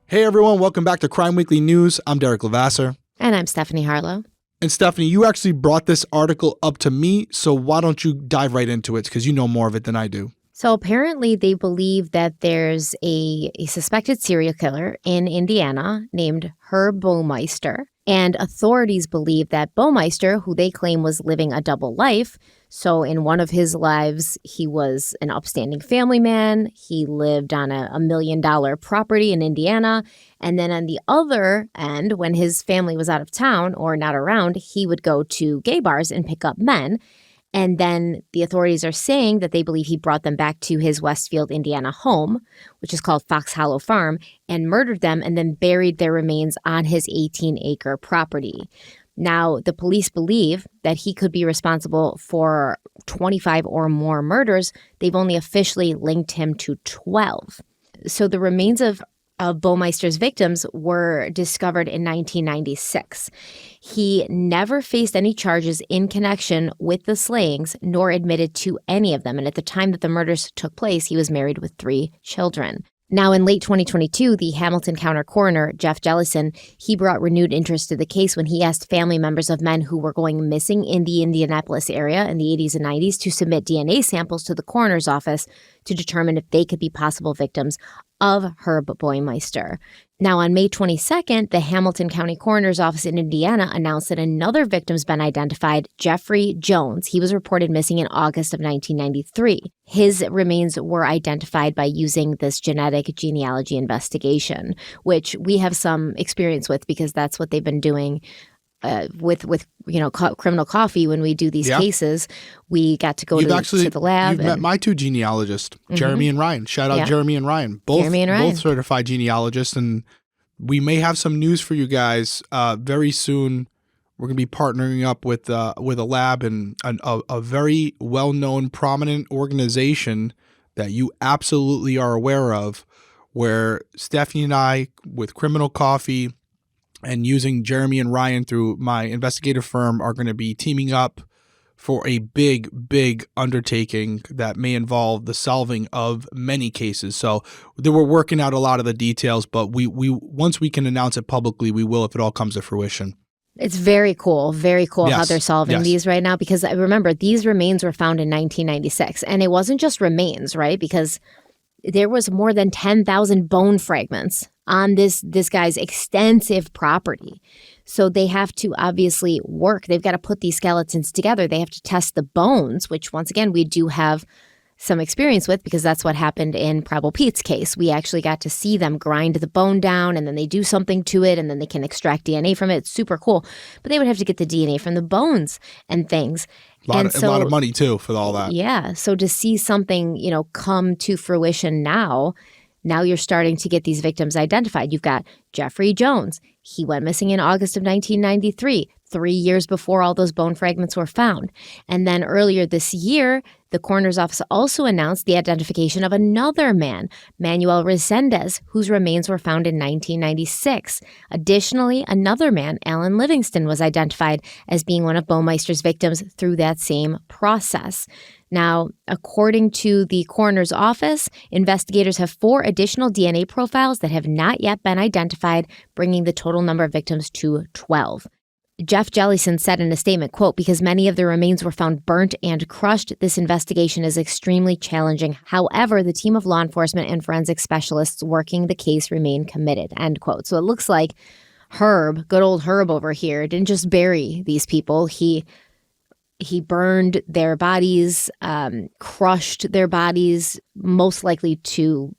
Hey everyone, welcome back to Crime Weekly News. I'm Derek Lavasser. And I'm Stephanie Harlow. And Stephanie, you actually brought this article up to me, so why don't you dive right into it, because you know more of it than I do. So apparently they believe that there's a suspected serial killer in Indiana named Herb Baumeister. And authorities believe that Baumeister, who they claim was living a double life, so in one of his lives, he was an upstanding family man. He lived on a $1 million property in Indiana. And then on the other end, when his family was out of town or not around, he would go to gay bars and pick up men. And then the authorities are saying that they believe he brought them back to his Westfield, Indiana home, which is called Fox Hollow Farm, and murdered them and then buried their remains on his 18-acre property. Now, the police believe that he could be responsible for 25 or more murders. They've only officially linked him to 12. So the remains of Baumeister's victims were discovered in 1996. He never faced any charges in connection with the slayings, nor admitted to any of them. And at the time that the murders took place, he was married with 3 children. Now, in late 2022, the Hamilton County coroner, Jeff Jellison, he brought renewed interest to the case when he asked family members of men who were going missing in the Indianapolis area in the 80s and 90s to submit DNA samples to the coroner's office to determine if they could be possible victims of Herb Baumeister. Now, on May 22nd, the Hamilton County Coroner's Office in Indiana announced that another victim's been identified, Jeffrey Jones. He was reported missing in August of 1993. His remains were identified by using this genetic genealogy investigation, which we have some experience with because that's what they've been doing with Criminal Coffee. When we do these cases, we got to go to the lab. You've met my 2 genealogists, Jeremy and Ryan. Shout out Jeremy and Ryan. Both certified genealogists, and we may have some news for you guys very soon. We're going to be partnering up with a lab and a very well-known, prominent organization that you absolutely are aware of, where Stephanie and I, with Criminal Coffee, and using Jeremy and Ryan through my investigative firm, are going to be teaming up for a big, big undertaking that may involve the solving of many cases. So we're working out a lot of the details, but we once we can announce it publicly, we will if it all comes to fruition. It's very cool how they're solving these right now, because remember, these remains were found in 1996, and it wasn't just remains, right? Because there was more than 10,000 bone fragments on this guy's extensive property. So they have to obviously work. They've got to put these skeletons together. They have to test the bones, which once again, we do have some experience with because that's what happened in Probable Pete's case. We actually got to see them grind the bone down and then they do something to it and then they can extract DNA from it. It's super cool. But they would have to get the DNA from the bones and things. A lot of money too for all that. Yeah. So to see something, come to fruition now you're starting to get these victims identified. You've got Jeffrey Jones. He went missing in August of 1993, 3 years before all those bone fragments were found. And then earlier this year, the coroner's office also announced the identification of another man, Manuel Resendez, whose remains were found in 1996. Additionally, another man, Alan Livingston, was identified as being one of Baumeister's victims through that same process. Now, according to the coroner's office, investigators have 4 additional DNA profiles that have not yet been identified, bringing the total number of victims to 12. Jeff Jellison said in a statement, quote, "Because many of the remains were found burnt and crushed, this investigation is extremely challenging. However, the team of law enforcement and forensic specialists working the case remain committed," end quote. So it looks like Herb, good old Herb over here, didn't just bury these people. He burned their bodies, crushed their bodies, most likely to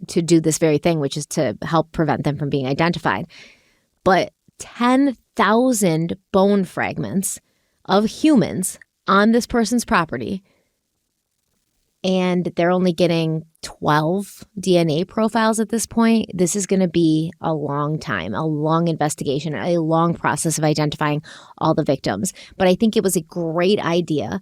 do this very thing, which is to help prevent them from being identified. But 10,000 bone fragments of humans on this person's property, and they're only getting 12 DNA profiles at this point. This is going to be a long time, a long investigation, a long process of identifying all the victims. But I think it was a great idea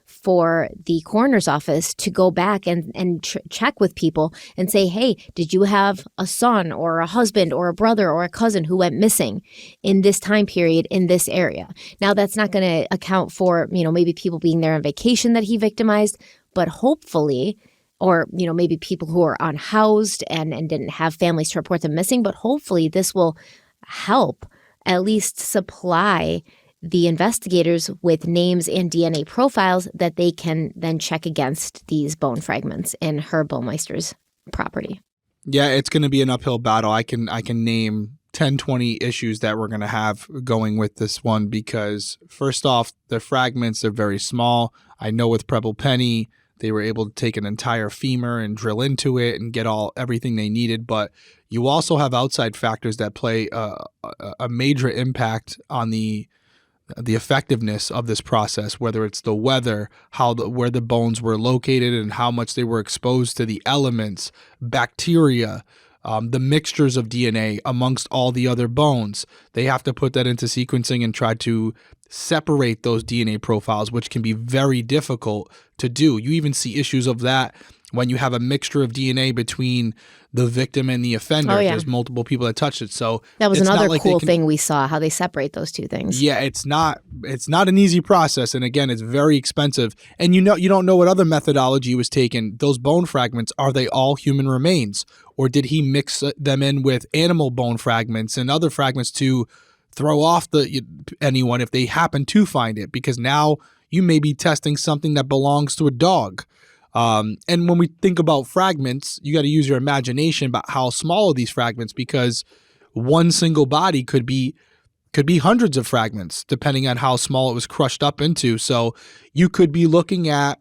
for the coroner's office to go back and check with people and say, hey, did you have a son or a husband or a brother or a cousin who went missing in this time period in this area? Now, that's not going to account for, maybe people being there on vacation that he victimized, but hopefully or, maybe people who are unhoused and didn't have families to report them missing. But hopefully this will help at least supply the investigators with names and DNA profiles that they can then check against these bone fragments in Herb Baumeister's property. Yeah, it's going to be an uphill battle. I can name 10, 20 issues that we're going to have going with this one because first off, the fragments are very small. I know with Preble Penny, they were able to take an entire femur and drill into it and get everything they needed. But you also have outside factors that play a major impact on the effectiveness of this process, whether it's the weather, where the bones were located and how much they were exposed to the elements, bacteria, the mixtures of DNA amongst all the other bones. They have to put that into sequencing and try to separate those DNA profiles, which can be very difficult to do. You even see issues of that when you have a mixture of DNA between the victim and the offender. There's multiple people that touched it. So that was another cool thing we saw, how they separate those two things. Yeah, it's not an easy process. And again, it's very expensive. And you don't know what other methodology was taken. Those bone fragments, are they all human remains? Or did he mix them in with animal bone fragments and other fragments to throw off anyone if they happen to find it? Because now you may be testing something that belongs to a dog. And when we think about fragments, you got to use your imagination about how small are these fragments, because one single body could be hundreds of fragments depending on how small it was crushed up into. So you could be looking at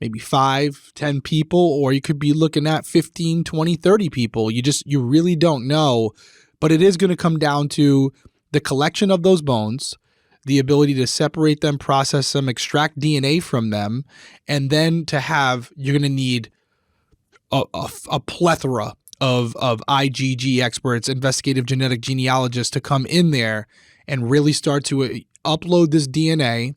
maybe 5, 10 people, or you could be looking at 15, 20, 30 people. You really don't know, but it is going to come down to the collection of those bones, the ability to separate them, process them, extract DNA from them, and then you're going to need a plethora of IgG experts, investigative genetic genealogists, to come in there and really start to upload this DNA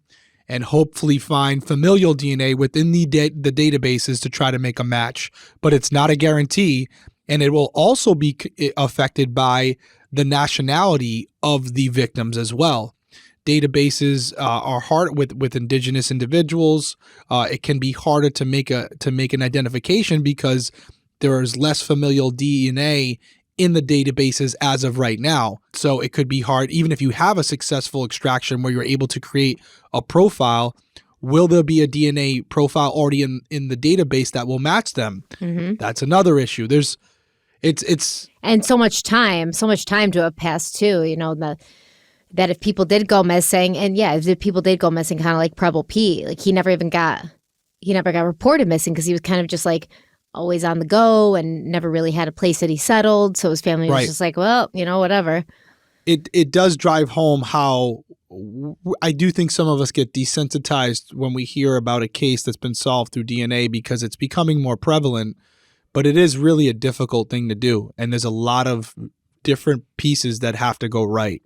and hopefully find familial DNA within the databases to try to make a match. But it's not a guarantee, and it will also be affected by the nationality of the victims as well. Databases are hard with indigenous individuals. It can be harder to make an identification because there is less familial DNA in the databases as of right now. So it could be hard, even if you have a successful extraction where you're able to create a profile. Will there be a DNA profile already in the database that will match them? Mm-hmm. That's another issue. It's and so much time to have passed too. That if people did go missing, and if people did go missing, kind of like Preble P, like he never got reported missing because he was kind of just like always on the go and never really had a place that he settled. So his family was just like, well, whatever. It does drive home how I do think some of us get desensitized when we hear about a case that's been solved through DNA because it's becoming more prevalent, but it is really a difficult thing to do. And there's a lot of different pieces that have to go right.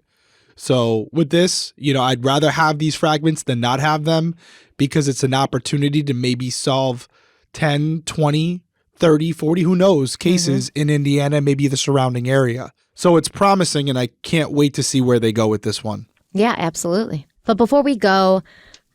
So with this, I'd rather have these fragments than not have them because it's an opportunity to maybe solve 10, 20, 30, 40, who knows, cases in Indiana, maybe the surrounding area. So it's promising, and I can't wait to see where they go with this one. Yeah, absolutely. But before we go,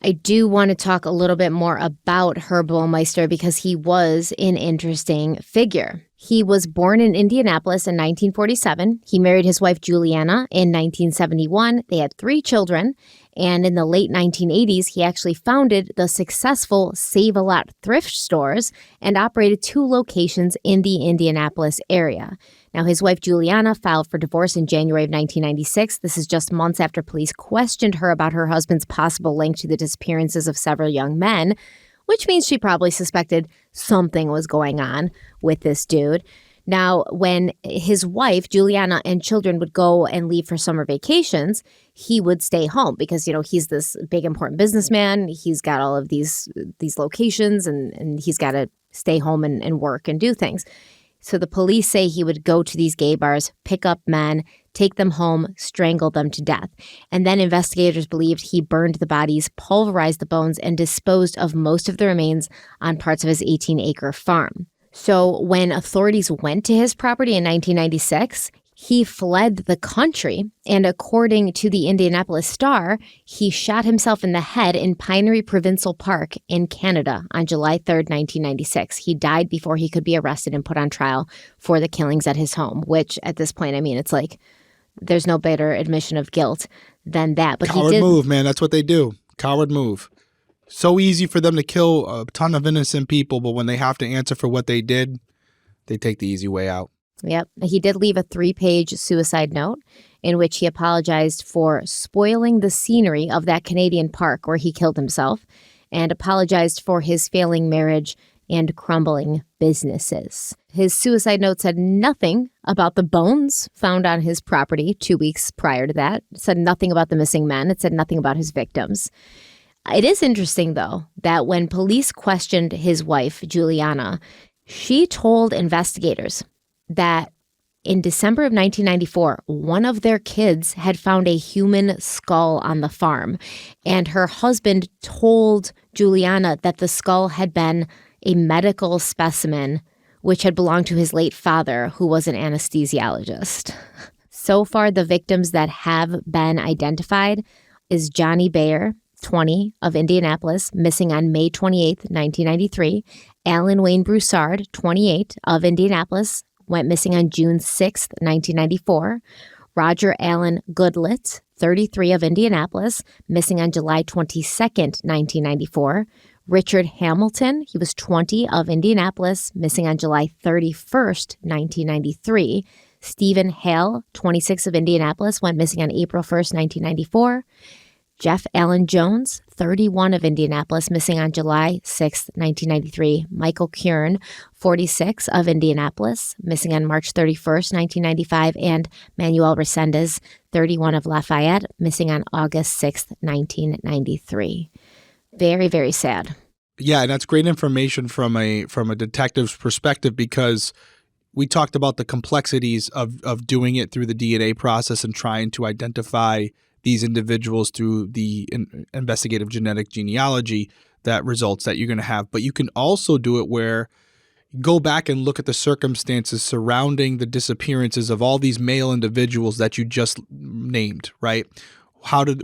I do want to talk a little bit more about Herb Baumeister because he was an interesting figure. He was born in Indianapolis in 1947. He married his wife Juliana in 1971. They had 3 children. And in the late 1980s, he actually founded the successful Save-A-Lot thrift stores and operated 2 locations in the Indianapolis area. Now, his wife Juliana filed for divorce in January of 1996. This is just months after police questioned her about her husband's possible link to the disappearances of several young men, which means she probably suspected something was going on with this dude. Now, when his wife, Juliana, and children would go and leave for summer vacations, he would stay home because, he's this big, important businessman. He's got all of these locations and he's got to stay home and work and do things. So the police say he would go to these gay bars, pick up men, take them home, strangle them to death. And then investigators believed he burned the bodies, pulverized the bones, and disposed of most of the remains on parts of his 18-acre farm. So when authorities went to his property in 1996, He fled the country, and according to the Indianapolis Star, he shot himself in the head in Pinery Provincial Park in Canada on July 3rd, 1996. He died before he could be arrested and put on trial for the killings at his home, which at this point, I mean, it's like there's no better admission of guilt than that. But Coward move, man. That's what they do. Coward move. So easy for them to kill a ton of innocent people, but when they have to answer for what they did, they take the easy way out. Yep. He did leave a 3-page suicide note in which he apologized for spoiling the scenery of that Canadian park where he killed himself and apologized for his failing marriage and crumbling businesses. His suicide note said nothing about the bones found on his property 2 weeks prior to that. It said nothing about the missing men. It said nothing about his victims. It is interesting, though, that when police questioned his wife, Juliana, she told investigators that in December of 1994, one of their kids had found a human skull on the farm, and her husband told Juliana that the skull had been a medical specimen which had belonged to his late father, who was an anesthesiologist. So far, the victims that have been identified is Johnny Bayer, 20, of Indianapolis, missing on May 28th, 1993. Alan Wayne Broussard, 28, of Indianapolis, went missing on June 6th, 1994. Roger Allen Goodlett, 33, of Indianapolis, missing on July 22nd, 1994. Richard Hamilton, he was 20, of Indianapolis, missing on July 31st, 1993. Stephen Hale, 26, of Indianapolis, went missing on April 1st, 1994. Jeff Allen Jones, 31, of Indianapolis, missing on July 6, 1993. Michael Kieran, 46, of Indianapolis, missing on March 31st, 1995. And Manuel Resendez, 31, of Lafayette, missing on August 6th, 1993. Very, very sad. Yeah, and that's great information from a detective's perspective, because we talked about the complexities of doing it through the DNA process and trying to identify these individuals through the investigative genetic genealogy that results that you're going to have. But you can also do it where you go back and look at the circumstances surrounding the disappearances of all these male individuals that you just named, right? How did,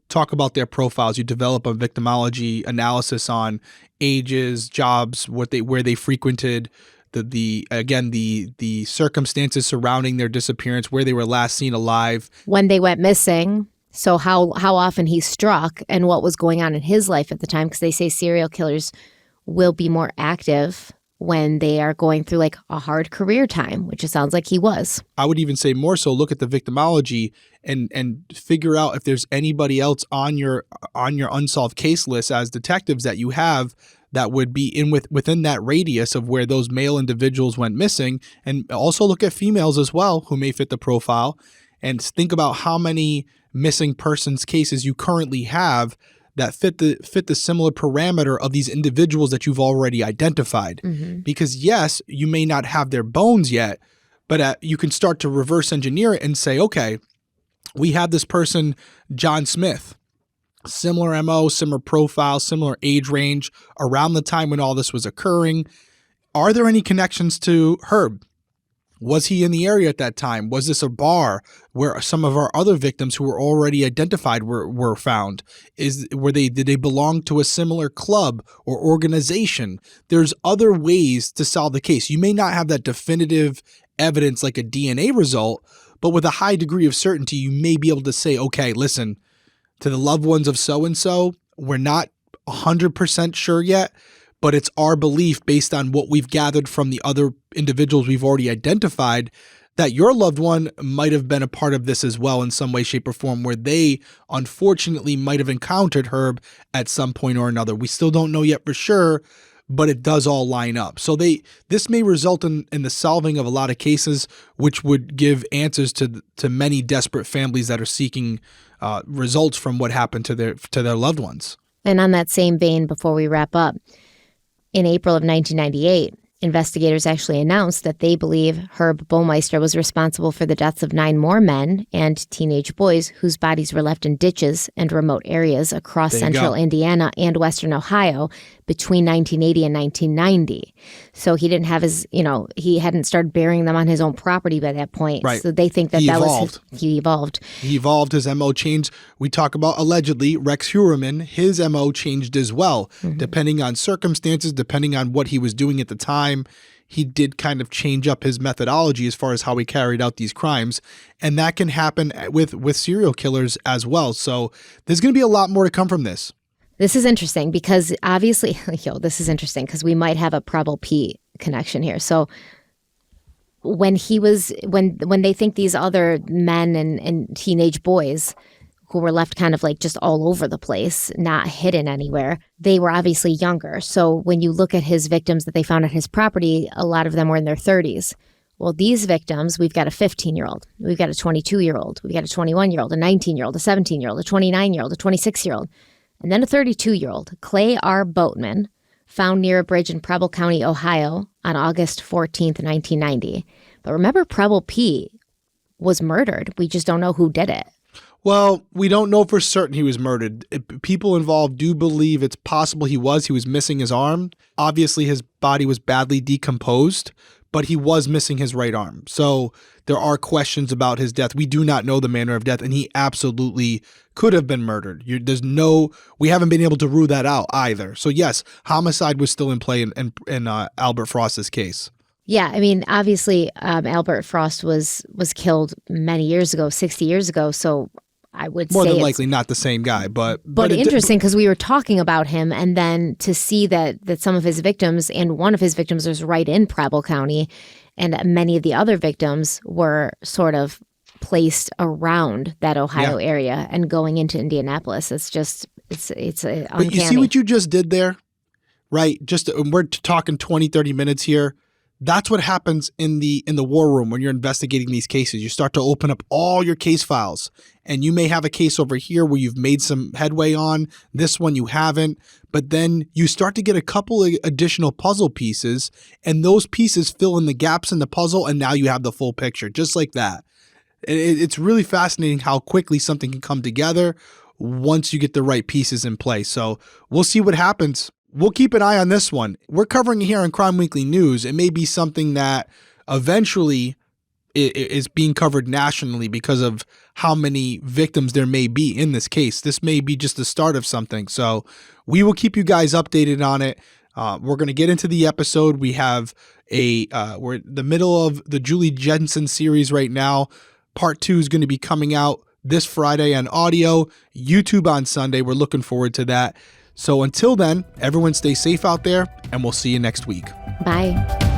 talk about their profiles. You develop a victimology analysis on ages, jobs, where they frequented, the circumstances surrounding their disappearance, where they were last seen alive, when they went missing. So how often he struck and what was going on in his life at the time, because they say serial killers will be more active when they are going through like a hard career time, which it sounds like he was. I would even say more so look at the victimology and figure out if there's anybody else on your unsolved case list as detectives that you have that would be within that radius of where those male individuals went missing. And also look at females as well who may fit the profile, and think about how many missing persons cases you currently have that fit the similar parameter of these individuals that you've already identified. Mm-hmm. Because yes, you may not have their bones yet, but you can start to reverse engineer it and say, okay, we have this person, John Smith, similar MO, similar profile, similar age range, around the time when all this was occurring. Are there any connections to Herb? Was he in the area at that time? Was this a bar where some of our other victims who were already identified were found? Did they belong to a similar club or organization? There's other ways to solve the case. You may not have that definitive evidence like a DNA result, but with a high degree of certainty, you may be able to say, okay, listen, to the loved ones of so-and-so, we're not 100% sure yet, but it's our belief based on what we've gathered from the other individuals we've already identified that your loved one might have been a part of this as well in some way, shape, or form, where they unfortunately might have encountered Herb at some point or another. We still don't know yet for sure, but it does all line up. So this may result in the solving of a lot of cases, which would give answers to many desperate families that are seeking results from what happened to their loved ones. And on that same vein, before we wrap up, in April of 1998, investigators actually announced that they believe Herb Baumeister was responsible for the deaths of 9 more men and teenage boys whose bodies were left in ditches and remote areas across central Indiana and western Ohio between 1980 and 1990. So he didn't have his, he hadn't started burying them on his own property by that point. Right. So they think that he evolved. He evolved. He evolved. His MO changed. We talk about allegedly Rex Heuermann. His MO changed as well, depending on circumstances, depending on what he was doing at the time. He did kind of change up his methodology as far as how he carried out these crimes. And that can happen with serial killers as well. So there's going to be a lot more to come from this. This is interesting because obviously, this is interesting because we might have a Preble P connection here. So when they think these other men and teenage boys who were left kind of like just all over the place, not hidden anywhere, they were obviously younger. So when you look at his victims that they found at his property, a lot of them were in their 30s. Well, these victims, we've got a 15-year-old, we've got a 22-year-old, we've got a 21-year-old, a 19-year-old, a 17-year-old, a 29-year-old, a 26-year-old, and then a 32-year-old, Clay R. Boatman, found near a bridge in Preble County, Ohio on August 14th, 1990. But remember, Preble P was murdered. We just don't know who did it. Well, we don't know for certain he was murdered. People involved do believe it's possible he was missing his arm. Obviously, his body was badly decomposed, but he was missing his right arm. So there are questions about his death. We do not know the manner of death, and he absolutely could have been murdered. We haven't been able to rule that out either. So yes, homicide was still in play in Albert Frost's case. Yeah, I mean, obviously, Albert Frost was killed many years ago, 60 years ago. So I would more say than likely not the same guy, but interesting because we were talking about him, and then to see that some of his victims, and one of his victims was right in Preble County, and many of the other victims were sort of placed around that Ohio area and going into Indianapolis. It's uncanny. But you see what you just did there, right? We're talking 20, 30 minutes here. That's what happens in the war room when you're investigating these cases. You start to open up all your case files, and you may have a case over here where you've made some headway on. This one you haven't, but then you start to get a couple of additional puzzle pieces, and those pieces fill in the gaps in the puzzle, and now you have the full picture, just like that. It's really fascinating how quickly something can come together once you get the right pieces in place. So we'll see what happens. We'll keep an eye on this one. We're covering it here on Crime Weekly News. It may be something that eventually is being covered nationally because of how many victims there may be in this case. This may be just the start of something. So we will keep you guys updated on it. We're going to get into the episode. We have we're in the middle of the Julie Jensen series right now. Part 2 is going to be coming out this Friday on audio, YouTube on Sunday. We're looking forward to that. So until then, everyone stay safe out there, and we'll see you next week. Bye.